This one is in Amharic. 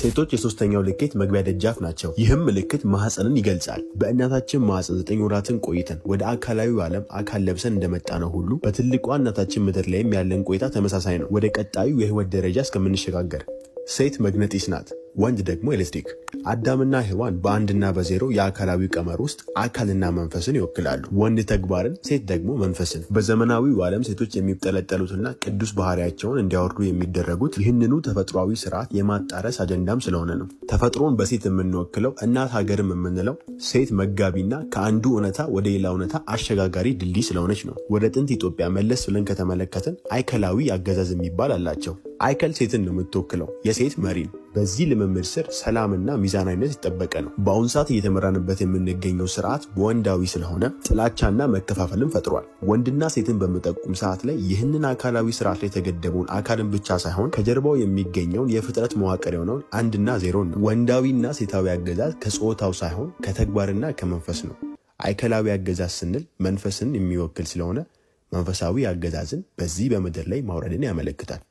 ሴቶች የሶስተኛው ልኬት መግቢያ ደጃፍ ናቸው። ይህም ምልክት ማህፀንን ይገልጻል። በእናታችን ማህፀን 9 ወራትን ቆይተን ወደ አካላዊው ዓለም አካል ለብሰን እንደመጣ ነው ሁሉ በትልቋ እናታችን ምድር ላይም ያለን ቆይታ ተመሳሳይ ነው፣ ወደ ቀጣዩ የህይወት ደረጃ እስከምንሸጋገር። ሴት መግነጢስ ናት፣ ወንድ ደግሞ ኤሌክትሪክ። አዳምና ሔዋን በአንድና በዜሮ የአካላዊ ቀመር ውስጥ አካልና መንፈስን ይወክላሉ። ወንድ ተግባርን፣ ሴት ደግሞ መንፈስን። በዘመናዊው ዓለም ሴቶች የሚጠለጠሉትና ቅዱስ ባህሪያቸውን እንዲያወርዱ የሚደረጉት ይህንኑ ተፈጥሯዊ ስርዓት የማጣረስ አጀንዳም ስለሆነ ነው። ተፈጥሮን በሴት የምንወክለው እናት ሀገርም የምንለው ሴት መጋቢና ከአንዱ እውነታ ወደ ሌላ እውነታ አሸጋጋሪ ድልድይ ስለሆነች ነው። ወደ ጥንት ኢትዮጵያ መለስ ብለን ከተመለከትን አይከላዊ አገዛዝ የሚባል አላቸው። አይከል ሴትን ነው የምትወክለው፣ የሴት መሪን። በዚህ ልምምድ ስር ሰላምና ሚዛናዊነት ይጠበቀ ነው። በአሁን ሰዓት እየተመራንበት የምንገኘው ስርዓት በወንዳዊ ስለሆነ ጥላቻና መከፋፈልን ፈጥሯል። ወንድና ሴትን በምጠቁም ሰዓት ላይ ይህንን አካላዊ ስርዓት ላይ የተገደበውን አካልን ብቻ ሳይሆን ከጀርባው የሚገኘውን የፍጥረት መዋቅር የሆነውን አንድና ዜሮን ነው። ወንዳዊና ሴታዊ አገዛዝ ከጾታው ሳይሆን ከተግባርና ከመንፈስ ነው። አይከላዊ አገዛዝ ስንል መንፈስን የሚወክል ስለሆነ መንፈሳዊ አገዛዝን በዚህ በምድር ላይ ማውረድን ያመለክታል።